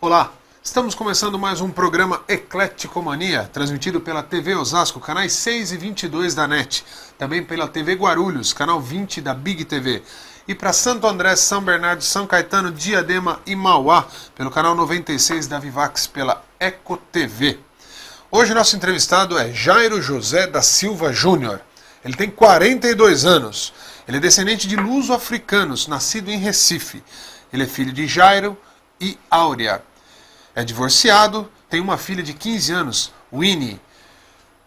Olá, estamos começando mais um programa Ecleticomania, transmitido pela TV Osasco, canais 6 e 22 da NET, também pela TV Guarulhos, canal 20 da Big TV, e para Santo André, São Bernardo, São Caetano, Diadema e Mauá, pelo canal 96 da Vivax, pela Eco TV. Hoje nosso entrevistado é Jairo José da Silva Júnior. Ele tem 42 anos. Ele é descendente de luso-africanos, nascido em Recife. Ele é filho de Jairo e Áurea. É divorciado, tem uma filha de 15 anos, Winnie.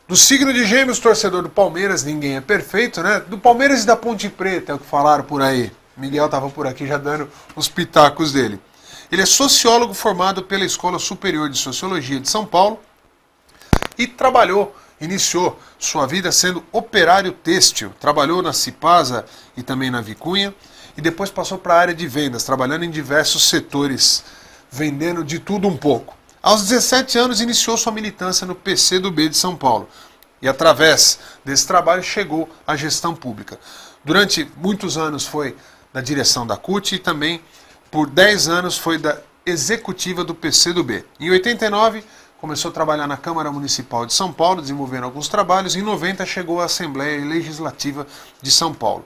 Do signo de Gêmeos, torcedor do Palmeiras, ninguém é perfeito, né? Do Palmeiras e da Ponte Preta, é o que falaram por aí. Miguel estava por aqui já dando os pitacos dele. Ele é sociólogo formado pela Escola Superior de Sociologia de São Paulo e iniciou sua vida sendo operário têxtil. Trabalhou na Cipasa e também na Vicunha e depois passou para a área de vendas, trabalhando em diversos setores, vendendo de tudo um pouco. Aos 17 anos iniciou sua militância no PCdoB de São Paulo e através desse trabalho chegou à gestão pública. Durante muitos anos foi da direção da CUT e também por 10 anos foi da executiva do PCdoB. Em 89 começou a trabalhar na Câmara Municipal de São Paulo, desenvolvendo alguns trabalhos. Em 90 chegou à Assembleia Legislativa de São Paulo,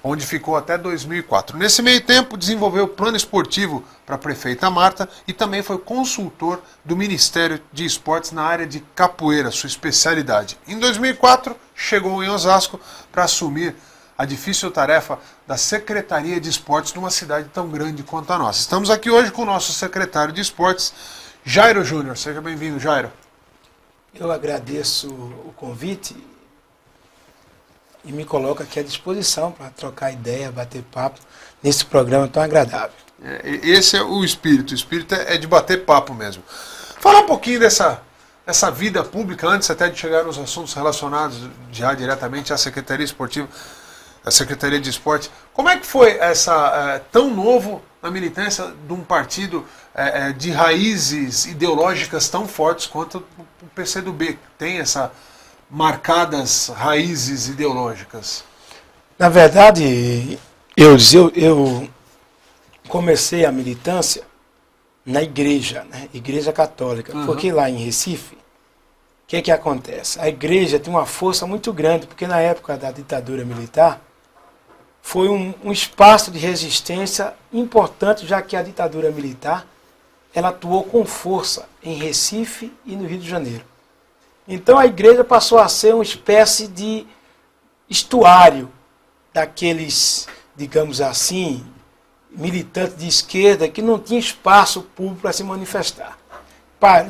onde ficou até 2004. Nesse meio tempo, desenvolveu o plano esportivo para a prefeita Marta e também foi consultor do Ministério de Esportes na área de capoeira, sua especialidade. Em 2004, chegou em Osasco para assumir a difícil tarefa da Secretaria de Esportes numa cidade tão grande quanto a nossa. Estamos aqui hoje com o nosso secretário de Esportes, Jairo Júnior. Seja bem-vindo, Jairo. Eu agradeço o convite e me coloco aqui à disposição para trocar ideia, bater papo nesse programa tão agradável. Esse é o espírito é de bater papo mesmo. Fala um pouquinho dessa vida pública, antes até de chegar nos assuntos relacionados já diretamente à Secretaria Esportiva, à Secretaria de Esporte. Como é que foi tão novo na militância de um partido de raízes ideológicas tão fortes quanto o PCdoB, que tem essa marcadas raízes ideológicas? Na verdade, eu comecei a militância na igreja, né? Igreja católica, porque lá em Recife, o que acontece? A igreja tem uma força muito grande, porque na época da ditadura militar, foi um espaço de resistência importante, já que a ditadura militar ela atuou com força em Recife e no Rio de Janeiro. Então a igreja passou a ser uma espécie de estuário daqueles, digamos assim, militantes de esquerda que não tinha espaço público para se manifestar.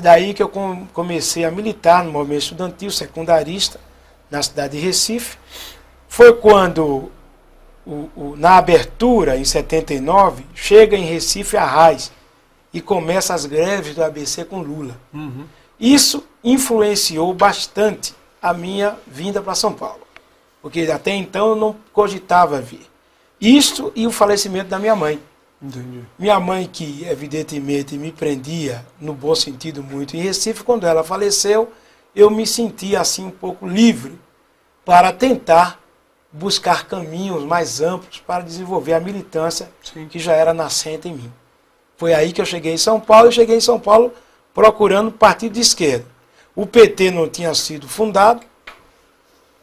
Daí que eu comecei a militar no movimento estudantil secundarista na cidade de Recife. Foi quando, na abertura, em 79, chega em Recife a RAIS e começa as greves do ABC com Lula. Isso influenciou bastante a minha vinda para São Paulo, porque até então eu não cogitava vir. Isso e o falecimento da minha mãe. Entendi. Minha mãe, que evidentemente me prendia, no bom sentido, muito em Recife, quando ela faleceu, eu me senti assim um pouco livre para tentar buscar caminhos mais amplos para desenvolver a militância que já era nascente em mim. Foi aí que eu cheguei em São Paulo, e cheguei em São Paulo procurando partido de esquerda. O PT não tinha sido fundado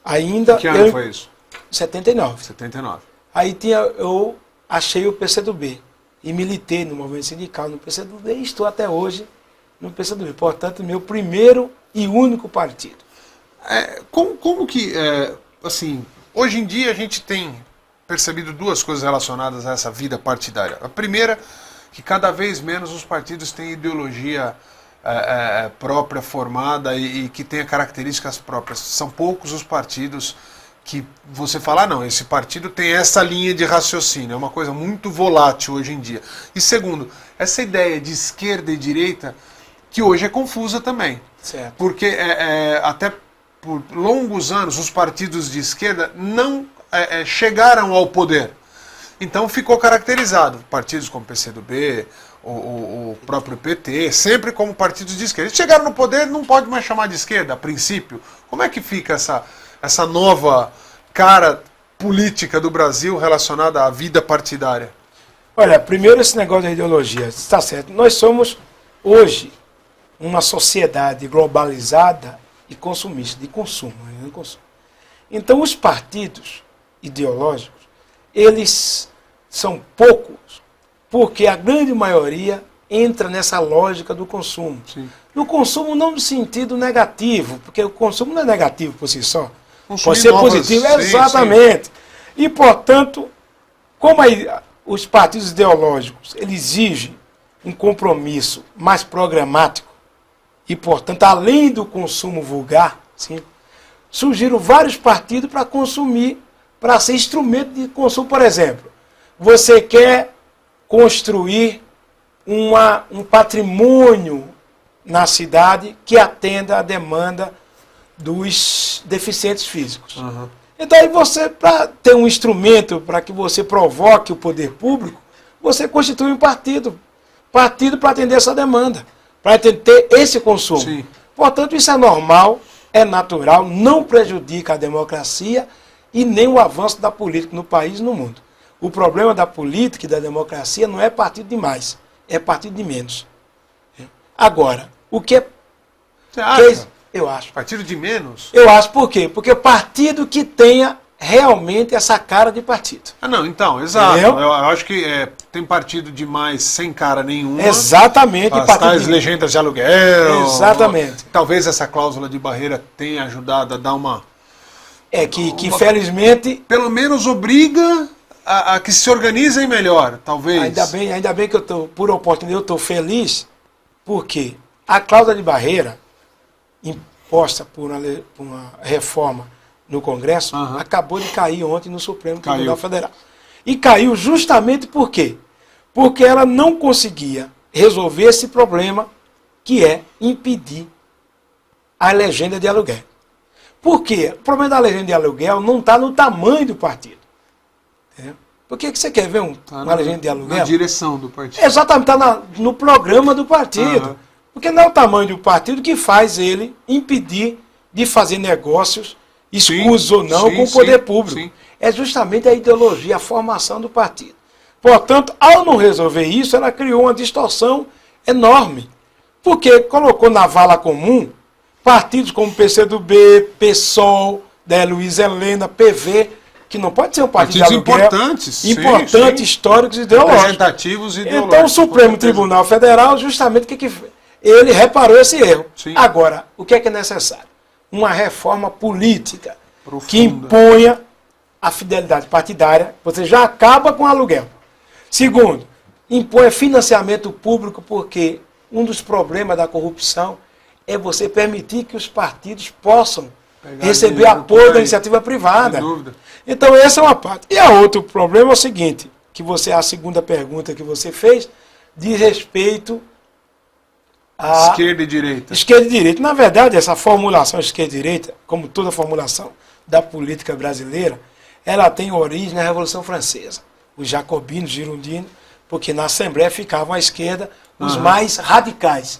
ainda. Que ano foi isso? 79. 79. Aí eu achei o PCdoB e militei no movimento sindical no PCdoB e estou até hoje no PCdoB. Portanto, meu primeiro e único partido. Como que, assim, hoje em dia a gente tem percebido duas coisas relacionadas a essa vida partidária. A primeira, que cada vez menos os partidos têm ideologia própria, formada e que tenha características próprias. São poucos os partidos que você fala, não, esse partido tem essa linha de raciocínio. É uma coisa muito volátil hoje em dia. E segundo, essa ideia de esquerda e direita, que hoje é confusa também. Certo. Porque até por longos anos os partidos de esquerda não chegaram ao poder. Então ficou caracterizado, partidos como PCdoB, o próprio PT, sempre como partidos de esquerda. Eles chegaram no poder, não pode mais chamar de esquerda, a princípio. Como é que fica essa nova cara política do Brasil relacionada à vida partidária? Olha, primeiro esse negócio da ideologia, está certo. Nós somos hoje, uma sociedade globalizada e consumista, de consumo, né? Então, os partidos ideológicos, eles são poucos, porque a grande maioria entra nessa lógica do consumo. Sim. No consumo não no sentido negativo, porque o consumo não é negativo por si só. Consumir Pode ser novas, positivo, sim, exatamente. E, portanto, como os partidos ideológicos eles exigem um compromisso mais programático, e, portanto, além do consumo vulgar, sim, surgiram vários partidos para consumir, para ser instrumento de consumo. Por exemplo, você quer construir um patrimônio na cidade que atenda à demanda dos deficientes físicos. Uhum. Então, aí você, para ter um instrumento para que você provoque o poder público, você constitui um partido para atender essa demanda, para ter esse consumo. Sim. Portanto, isso é normal, é natural, não prejudica a democracia e nem o avanço da política no país e no mundo. O problema da política e da democracia não é partido de mais, é partido de menos. Agora, o que é... Você acha? Eu acho. Partido de menos? Eu acho por quê? Porque partido que tenha realmente essa cara de partido. Ah, não, então, exato. Entendeu? Eu acho que tem partido demais sem cara nenhuma. Exatamente. As partido tais de... legendas de aluguel. Exatamente. Talvez essa cláusula de barreira tenha ajudado a dar uma... que infelizmente... Pelo menos obriga a que se organizem melhor, talvez. Ainda bem que eu estou, por oportunidade, eu estou feliz, porque a cláusula de barreira, imposta por uma reforma no Congresso, acabou de cair ontem no Supremo Tribunal Federal. E caiu justamente por quê? Porque ela não conseguia resolver esse problema, que é impedir a legenda de aluguel. Por quê? O problema da legenda de aluguel não está no tamanho do partido. Entendeu? Por que você quer ver uma legenda de aluguel? Na direção do partido. Exatamente, está no programa do partido. Porque não é o tamanho do partido que faz ele impedir de fazer negócios, escusos ou não, com o poder público. Sim. É justamente a ideologia, a formação do partido. Portanto, ao não resolver isso, ela criou uma distorção enorme. Porque colocou na vala comum partidos como PCdoB, PSOL, Luiz Helena, PV, que não pode ser um partido partidos de aluguel, importantes, históricos e ideológicos. Representativos e ideológicos. Então o Supremo Tribunal Federal, justamente, ele reparou esse erro. Sim. Agora, o que é necessário? Uma reforma política profunda, que imponha a fidelidade partidária. Você já acaba com o aluguel. Segundo, impõe financiamento público, porque um dos problemas da corrupção é você permitir que os partidos possam receber apoio da iniciativa privada. Sem dúvida. Então essa é uma parte. E a outro problema é o seguinte, a segunda pergunta que você fez, diz respeito a esquerda e direita. Esquerda e direita. Na verdade, essa formulação esquerda e direita, como toda formulação da política brasileira, ela tem origem na Revolução Francesa. Os jacobinos, girondinos, porque na Assembleia ficavam à esquerda os mais radicais.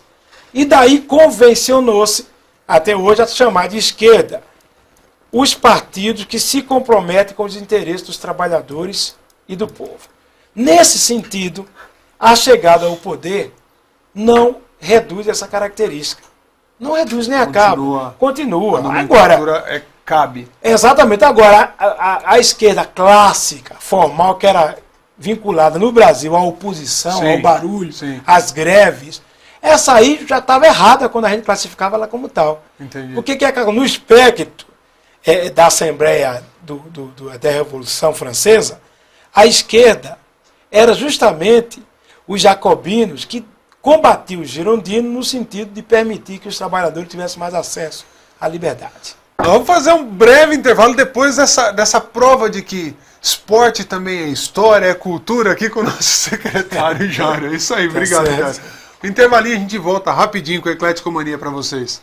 E daí convencionou-se, até hoje, a chamar de esquerda os partidos que se comprometem com os interesses dos trabalhadores e do povo. Nesse sentido, a chegada ao poder não reduz essa característica. Não reduz nem acaba. Continua. Agora, cabe. Exatamente. Agora, a esquerda clássica, formal, que era vinculada no Brasil à oposição, ao barulho, às greves, essa aí já estava errada quando a gente classificava ela como tal. Entendi. Porque no espectro da Assembleia da Revolução Francesa, a esquerda era justamente os jacobinos que combatiam os girondinos no sentido de permitir que os trabalhadores tivessem mais acesso à liberdade. Vamos fazer um breve intervalo depois dessa prova de que esporte também é história, é cultura, aqui com o nosso secretário Jairo. É isso aí, obrigado, cara. No intervalinho a gente volta rapidinho com a Eclético Mania para vocês.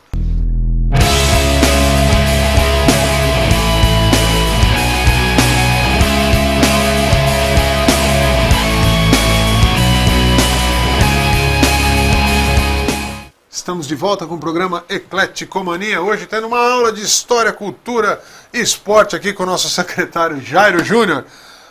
Estamos de volta com o programa Ecleticomania, hoje tendo uma aula de História, Cultura e Esporte aqui com o nosso secretário Jairo Júnior.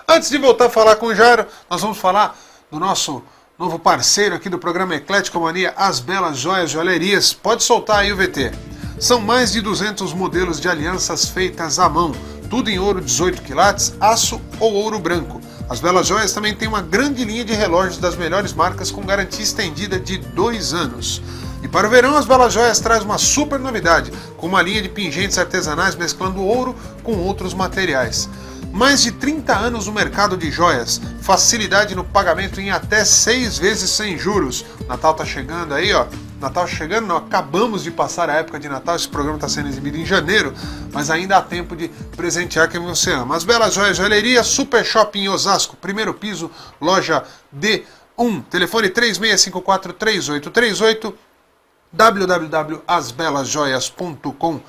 Antes de voltar a falar com o Jairo, nós vamos falar do nosso novo parceiro aqui do programa Eclético Mania, As Belas Joias Joalherias. Pode soltar aí o VT. São mais de 200 modelos de alianças feitas à mão, tudo em ouro 18 quilates, aço ou ouro branco. As Belas Joias também tem uma grande linha de relógios das melhores marcas com garantia estendida de 2 anos. E para o verão, as Belas Joias traz uma super novidade, com uma linha de pingentes artesanais mesclando ouro com outros materiais. Mais de 30 anos no mercado de joias, facilidade no pagamento em até 6 vezes sem juros. Natal tá chegando aí, ó. Natal chegando, não, acabamos de passar a época de Natal, esse programa está sendo exibido em janeiro, mas ainda há tempo de presentear quem você ama. As Belas Joias Joalheria, Super Shopping Osasco, primeiro piso, loja D1, telefone 36543838, www.asbelasjoias.com.br.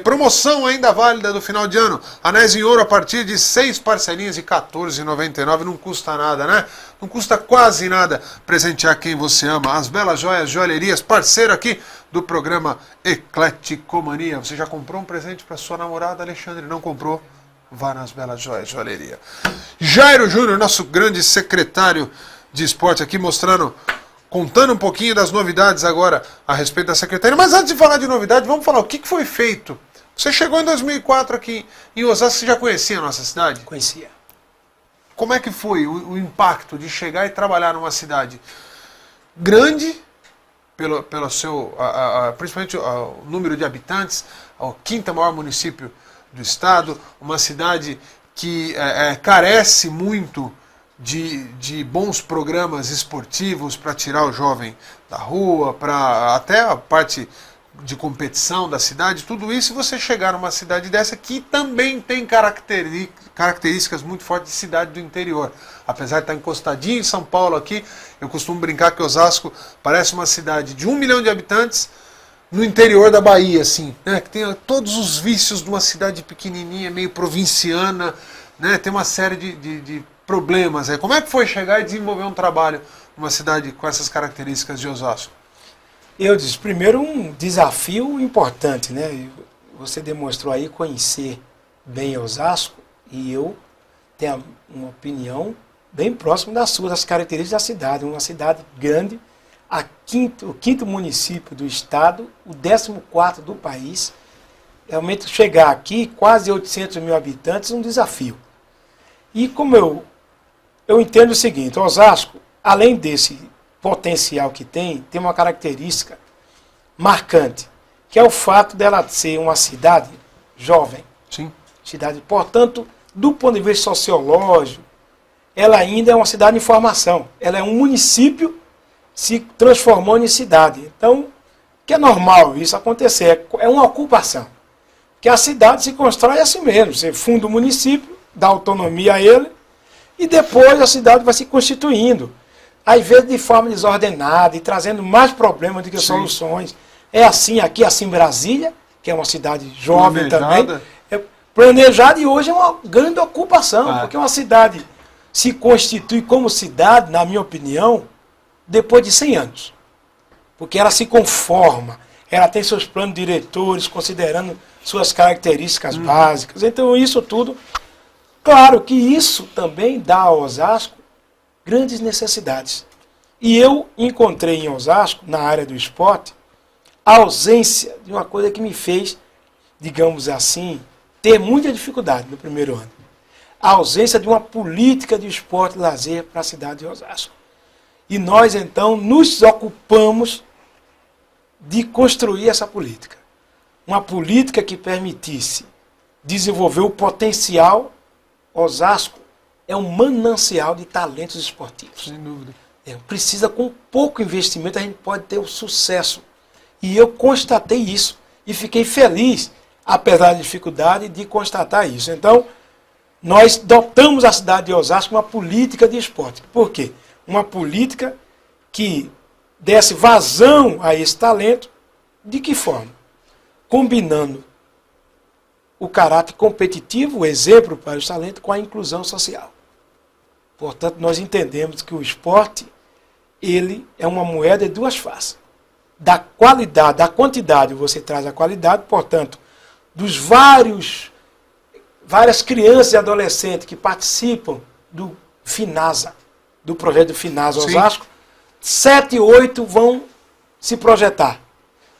Promoção ainda válida do final de ano. Anéis em ouro a partir de 6 parcelinhas de R$14,99. Não custa nada, né? Não custa quase nada presentear quem você ama. As Belas Joias Joalherias, parceiro aqui do programa Ecleticomania. Você já comprou um presente para sua namorada, Alexandre? Não comprou? Vá nas Belas Joias Joalheria. Jairo Júnior, nosso grande secretário de esporte aqui, contando um pouquinho das novidades agora a respeito da secretaria. Mas antes de falar de novidade, vamos falar o que foi feito. Você chegou em 2004 aqui em Osasco, você já conhecia a nossa cidade? Conhecia. Como é que foi o impacto de chegar e trabalhar numa cidade grande, pelo seu, principalmente o número de habitantes, o quinto maior município do estado, uma cidade que carece muito de bons programas esportivos para tirar o jovem da rua, para até a parte de competição da cidade, tudo isso, você chegar numa cidade dessa que também tem características muito fortes de cidade do interior. Apesar de estar encostadinho em São Paulo aqui, eu costumo brincar que Osasco parece uma cidade de 1 milhão de habitantes no interior da Bahia, assim, né? Que tem todos os vícios de uma cidade pequenininha, meio provinciana, né? Tem uma série de problemas. Como é que foi chegar e desenvolver um trabalho numa cidade com essas características de Osasco? Eu disse, primeiro um desafio importante, né? Você demonstrou aí conhecer bem Osasco e eu tenho uma opinião bem próxima da sua, das características da cidade. Uma cidade grande, o quinto município do estado, o 14º do país. Realmente chegar aqui, quase 800 mil habitantes, um desafio. E como eu entendo o seguinte, Osasco, além desse potencial que tem uma característica marcante, que é o fato dela ser uma cidade jovem. Sim. Cidade, portanto, do ponto de vista sociológico, ela ainda é uma cidade em formação. Ela é um município se transformando em cidade. Então, que é normal isso acontecer, é uma ocupação. Que a cidade se constrói assim mesmo, você funda o município, dá autonomia a ele, e depois a cidade vai se constituindo. Às vezes de forma desordenada e trazendo mais problemas do que soluções. É assim aqui, assim em Brasília, que é uma cidade jovem também. É planejada e hoje é uma grande ocupação, porque uma cidade se constitui como cidade, na minha opinião, depois de 100 anos. Porque ela se conforma, ela tem seus planos diretores, considerando suas características básicas. Então isso tudo, claro que isso também dá a Osasco grandes necessidades. E eu encontrei em Osasco, na área do esporte, a ausência de uma coisa que me fez, digamos assim, ter muita dificuldade no primeiro ano. A ausência de uma política de esporte e lazer para a cidade de Osasco. E nós, então, nos ocupamos de construir essa política. Uma política que permitisse desenvolver o potencial. Osasco é um manancial de talentos esportivos. Sem dúvida. Precisa, com pouco investimento, a gente pode ter o sucesso. E eu constatei isso. E fiquei feliz, apesar da dificuldade, de constatar isso. Então, nós dotamos a cidade de Osasco uma política de esporte. Por quê? Uma política que desse vazão a esse talento. De que forma? Combinando o caráter competitivo, o exemplo para os talentos, com a inclusão social. Portanto, nós entendemos que o esporte, ele é uma moeda de duas faces. Da qualidade, da quantidade você traz a qualidade, portanto, dos várias crianças e adolescentes que participam do FINASA, do projeto do Finasa Sim. Osasco, 7, 8 vão se projetar.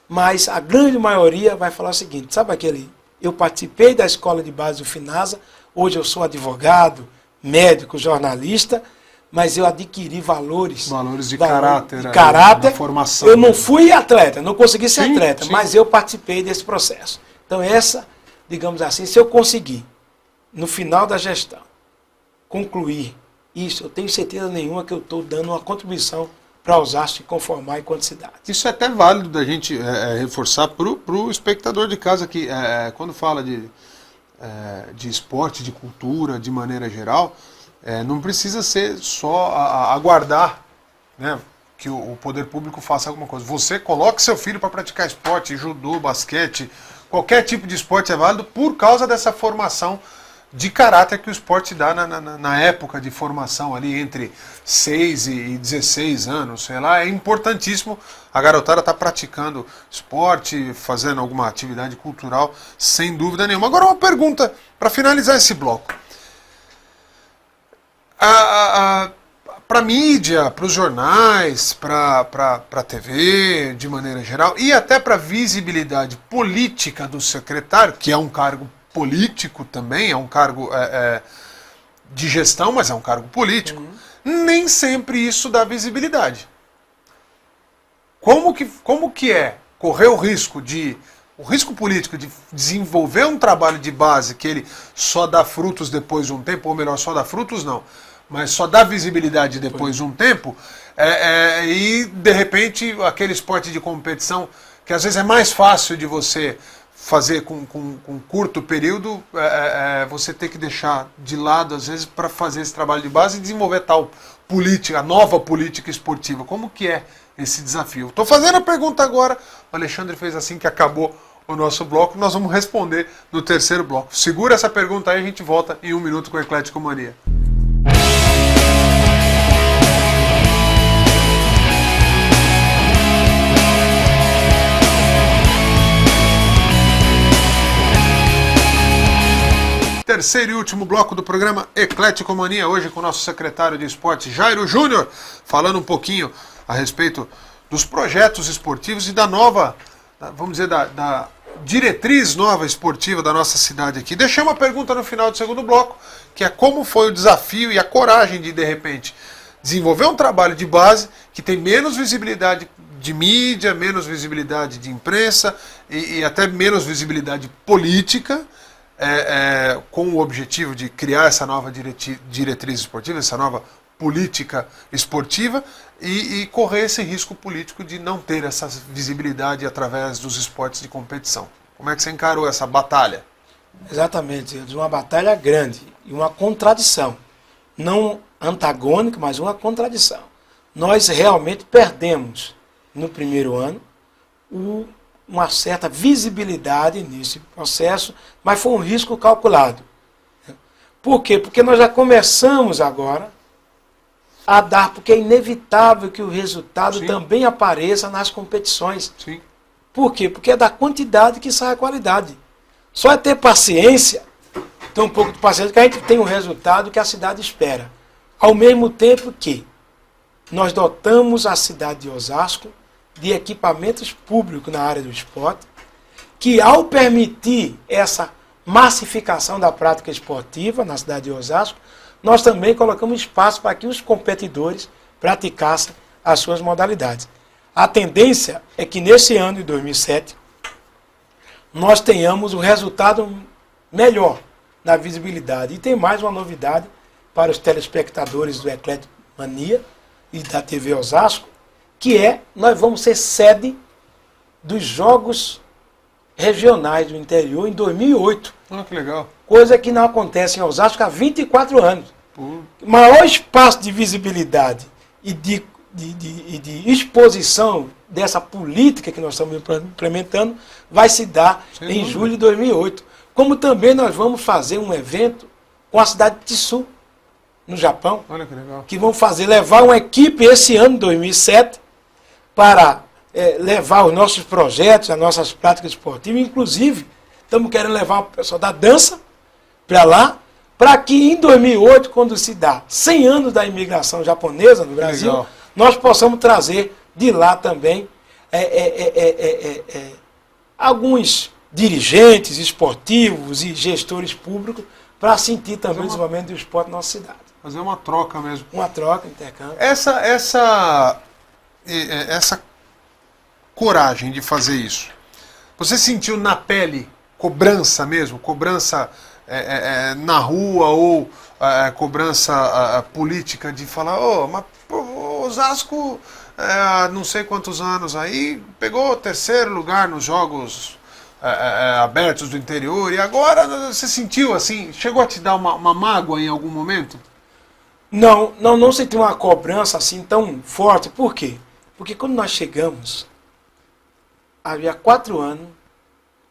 Mas a grande maioria vai falar o seguinte, sabe aquele, eu participei da escola de base do Finasa, hoje eu sou advogado, médico, jornalista, mas eu adquiri valores de caráter, da formação. Eu não fui atleta, não consegui ser Sim, atleta, sim. mas eu participei desse processo. Então essa, digamos assim, se eu conseguir, no final da gestão, concluir isso, eu tenho certeza nenhuma que eu estou dando uma contribuição para Osasco se conformar enquanto cidade. Isso é até válido da gente reforçar para o espectador de casa que quando fala de esporte, de cultura, de maneira geral, não precisa ser só aguardar, né, que o poder público faça alguma coisa. Você coloque seu filho para praticar esporte, judô, basquete, qualquer tipo de esporte é válido por causa dessa formação de caráter que o esporte dá na época de formação ali entre 6 e 16 anos, sei lá, é importantíssimo a garotada estar praticando esporte, fazendo alguma atividade cultural, sem dúvida nenhuma. Agora uma pergunta para finalizar esse bloco. Para a mídia, para os jornais, para a TV, de maneira geral, e até para a visibilidade política do secretário, que é um cargo político também, é um cargo de gestão, mas é um cargo político, nem sempre isso dá visibilidade. Como que é correr o risco político de desenvolver um trabalho de base que ele só dá frutos depois de um tempo, ou melhor, só dá frutos não, mas só dá visibilidade depois de um tempo, e de repente aquele esporte de competição que às vezes é mais fácil de você fazer com curto período, você ter que deixar de lado às vezes para fazer esse trabalho de base e desenvolver tal política, a nova política esportiva. Como que é esse desafio? Estou fazendo a pergunta agora, o Alexandre fez assim que acabou o nosso bloco, nós vamos responder no terceiro bloco. Segura essa pergunta aí, a gente volta em 1 minuto com o Eclético Mania. Terceiro e último bloco do programa Eclético Mania, hoje com o nosso secretário de esportes, Jairo Júnior, falando um pouquinho a respeito dos projetos esportivos e da nova, vamos dizer, da diretriz nova esportiva da nossa cidade aqui. Deixei uma pergunta no final do segundo bloco, que é como foi o desafio e a coragem de repente, desenvolver um trabalho de base que tem menos visibilidade de mídia, menos visibilidade de imprensa e até menos visibilidade política, com o objetivo de criar essa nova diretriz esportiva, essa nova política esportiva e correr esse risco político de não ter essa visibilidade através dos esportes de competição. Como é que você encarou essa batalha? Exatamente, de uma batalha grande e uma contradição. Não antagônica, mas uma contradição. Nós realmente perdemos no primeiro ano uma certa visibilidade nesse processo, mas foi um risco calculado. Por quê? Porque nós já começamos agora a dar, porque é inevitável que o resultado Sim. também apareça nas competições. Sim. Por quê? Porque é da quantidade que sai a qualidade. Só é ter paciência, ter um pouco de paciência, que a gente tem o resultado que a cidade espera. Ao mesmo tempo que nós dotamos a cidade de Osasco de equipamentos públicos na área do esporte, que ao permitir essa massificação da prática esportiva na cidade de Osasco, nós também colocamos espaço para que os competidores praticassem as suas modalidades. A tendência é que nesse ano de 2007, nós tenhamos um resultado melhor na visibilidade. E tem mais uma novidade para os telespectadores do Eclético Mania e da TV Osasco, que nós vamos ser sede dos Jogos Regionais do Interior em 2008. Ah, que legal. Coisa que não acontece em Osasco há 24 anos. O maior espaço de visibilidade e de exposição dessa política que nós estamos implementando vai se dar em julho de 2008. Como também nós vamos fazer um evento com a cidade de Tissú, no Japão. Olha que legal. Que vão levar uma equipe esse ano, 2007, para levar os nossos projetos, as nossas práticas esportivas. Inclusive, estamos querendo levar o pessoal da dança para lá, para que em 2008, quando se dá 100 anos da imigração japonesa no Brasil, Legal. nós possamos trazer de lá também alguns dirigentes esportivos e gestores públicos para sentir também o desenvolvimento do esporte na nossa cidade. Fazer uma troca mesmo. Uma troca, intercâmbio. Essa coragem de fazer isso, você sentiu na pele cobrança mesmo? Cobrança na rua ou cobrança política de falar, mas o Osasco, não sei quantos anos aí, pegou o 3º lugar nos jogos abertos do interior e agora você sentiu assim, chegou a te dar uma mágoa em algum momento? Não senti uma cobrança assim tão forte. Por quê? Porque quando nós chegamos, havia 4 anos,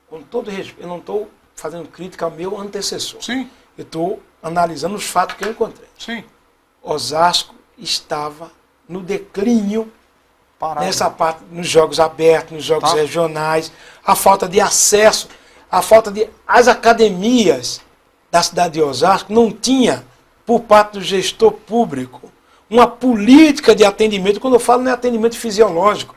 com todo respeito, eu não estou fazendo crítica ao meu antecessor. Sim. Eu estou analisando os fatos que eu encontrei. Sim. Osasco estava no declínio Parado. nessa parte, nos jogos abertos, nos jogos regionais, a falta de acesso, a falta de... As academias da cidade de Osasco não tinha, por parte do gestor público, uma política de atendimento. Quando eu falo não é atendimento fisiológico,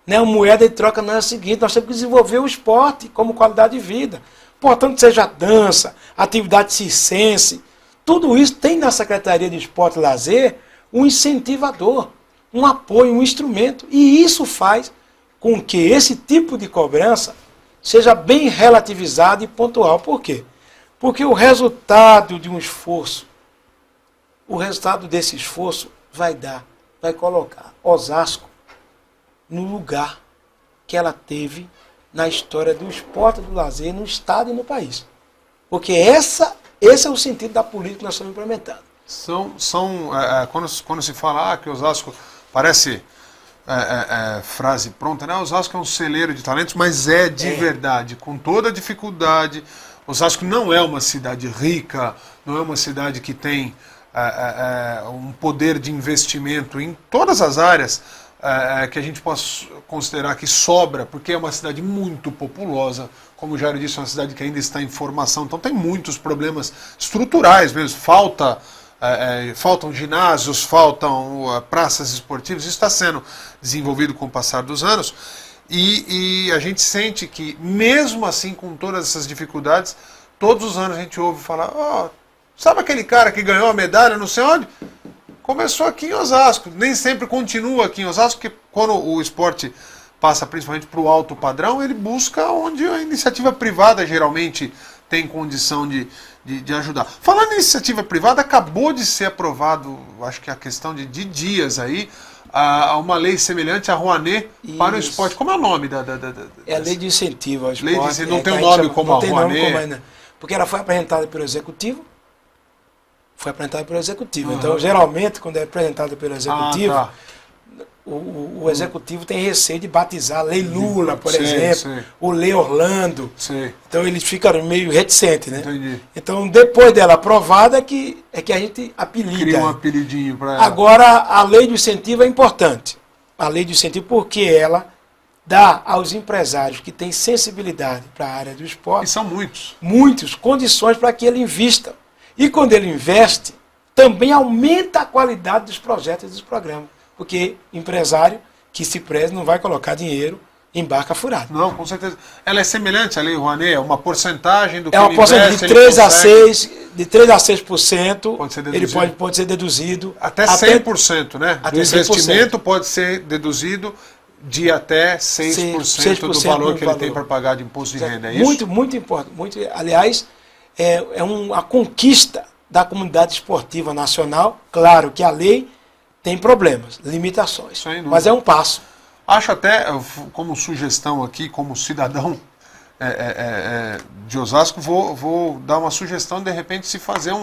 né? A moeda de troca não é a seguinte: nós temos que desenvolver o esporte como qualidade de vida. Portanto, seja dança, atividade circense, tudo isso tem na Secretaria de Esporte e Lazer um incentivador, um apoio, um instrumento. E isso faz com que esse tipo de cobrança seja bem relativizado e pontual. Por quê? Porque o resultado de um esforço, o resultado desse esforço vai colocar Osasco no lugar que ela teve na história do esporte e do lazer no estado e no país. Porque esse é o sentido da política que nós estamos implementando. Quando se fala que Osasco parece frase pronta, né? Osasco é um celeiro de talentos, mas é de verdade, com toda a dificuldade. Osasco não é uma cidade rica, não é uma cidade que tem um poder de investimento em todas as áreas que a gente possa considerar que sobra, porque é uma cidade muito populosa, como o Jairo disse, é uma cidade que ainda está em formação, então tem muitos problemas estruturais mesmo, faltam ginásios, faltam praças esportivas, isso está sendo desenvolvido com o passar dos anos, e a gente sente que, mesmo assim, com todas essas dificuldades, todos os anos a gente ouve falar, sabe aquele cara que ganhou a medalha não sei onde? Começou aqui em Osasco, nem sempre continua aqui em Osasco, porque quando o esporte passa principalmente para o alto padrão, ele busca onde a iniciativa privada geralmente tem condição de ajudar. Falando em iniciativa privada, acabou de ser aprovado, acho que a questão de dias aí, uma lei semelhante à Rouanet para o esporte. Como é o nome é a lei de incentivo ao esporte. Não tem um nome como a Rouanet. Porque ela foi apresentada pelo Executivo. Então, geralmente, quando é apresentada pelo Executivo, o Executivo tem receio de batizar a Lei Lula, por exemplo, ou Lei Orlando. Então, eles ficam meio reticentes, né? Entendi. Então, depois dela aprovada, é que a gente apelida. Cria um apelidinho para ela. Agora, a Lei do Incentivo é importante. A Lei do Incentivo porque ela dá aos empresários que têm sensibilidade para a área do esporte... E são muitos. Muitos, condições para que ele invista. E quando ele investe, também aumenta a qualidade dos projetos e dos programas. Porque empresário que se preze não vai colocar dinheiro em barca furada. Não, com certeza. Ela é semelhante à Lei Rouanet? É uma porcentagem do que ele investe? É uma porcentagem de 3 a 6%, pode ser deduzido. Ele pode ser deduzido. Até 100%, né? Até do investimento 100%. Pode ser deduzido de até 6% do valor que ele tem para pagar de imposto de renda, é isso? Muito importante. Aliás, é uma conquista da comunidade esportiva nacional. Claro que a lei tem problemas, limitações, mas é um passo. Acho até, como sugestão aqui, como cidadão de Osasco, vou dar uma sugestão de repente se fazer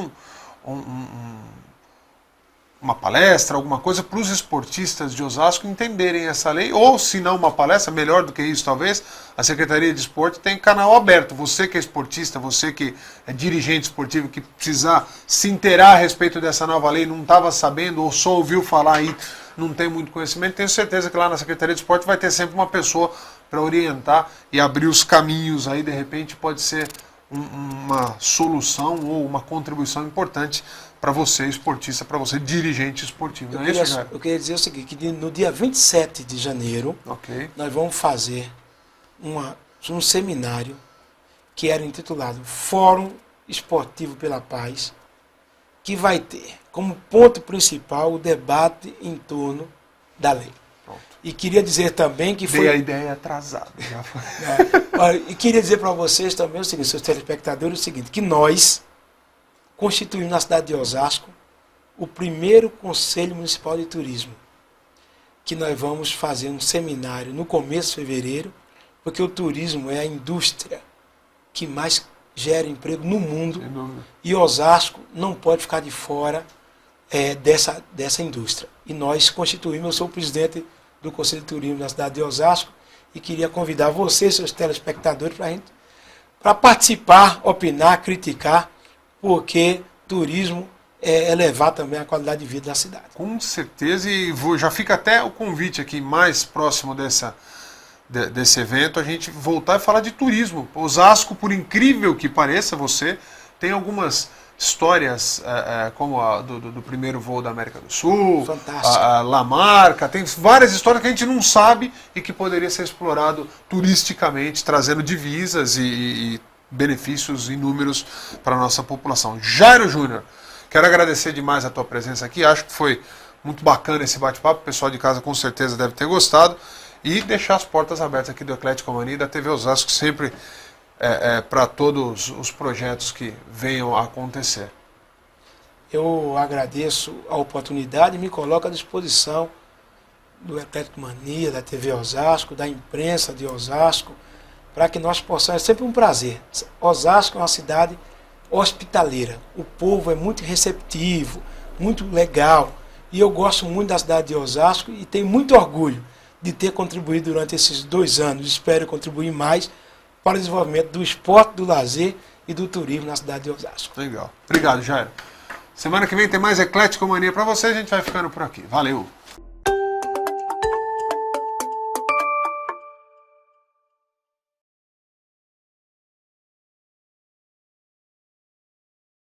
uma palestra, alguma coisa para os esportistas de Osasco entenderem essa lei, ou se não uma palestra, melhor do que isso talvez, a Secretaria de Esporte tem canal aberto. Você que é esportista, você que é dirigente esportivo, que precisar se inteirar a respeito dessa nova lei, não estava sabendo ou só ouviu falar aí, não tem muito conhecimento, tenho certeza que lá na Secretaria de Esporte vai ter sempre uma pessoa para orientar e abrir os caminhos aí, de repente pode ser uma solução ou uma contribuição importante para você, esportista, para você, dirigente esportivo. Não é isso, Jairo? Eu queria dizer o seguinte, que no dia 27 de janeiro, Ok. nós vamos fazer um seminário que era intitulado Fórum Esportivo pela Paz, que vai ter como ponto principal o debate em torno da lei. Pronto. E queria dizer também que Dei a ideia atrasada. Já foi. Olha, e queria dizer para vocês também o seguinte, seus telespectadores, o seguinte, que nós constituímos na cidade de Osasco o primeiro Conselho Municipal de Turismo, que nós vamos fazer um seminário no começo de fevereiro, porque o turismo é a indústria que mais gera emprego no mundo, e Osasco não pode ficar de fora dessa indústria. E nós constituímos, eu sou o presidente do Conselho de Turismo da cidade de Osasco, e queria convidar vocês, seus telespectadores, para participar, opinar, criticar, porque turismo é elevar também a qualidade de vida da cidade. Com certeza, e já fica até o convite aqui mais próximo desse evento, a gente voltar e falar de turismo. Osasco, por incrível que pareça, você tem algumas histórias como a do primeiro voo da América do Sul, a Lamarca, tem várias histórias que a gente não sabe e que poderia ser explorado turisticamente, trazendo divisas e benefícios inúmeros para a nossa população. Jairo Júnior, quero agradecer demais a tua presença aqui, acho que foi muito bacana esse bate-papo, o pessoal de casa com certeza deve ter gostado, e deixar as portas abertas aqui do Ecleticomania e da TV Osasco sempre para todos os projetos que venham a acontecer. Eu agradeço a oportunidade e me coloco à disposição do Ecleticomania, da TV Osasco, da imprensa de Osasco, para que nós possamos, é sempre um prazer. Osasco é uma cidade hospitaleira, o povo é muito receptivo, muito legal, e eu gosto muito da cidade de Osasco e tenho muito orgulho de ter contribuído durante esses 2 anos, espero contribuir mais para o desenvolvimento do esporte, do lazer e do turismo na cidade de Osasco. Legal. Obrigado, Jairo. Semana que vem tem mais Ecleticomania para você, a gente vai ficando por aqui. Valeu!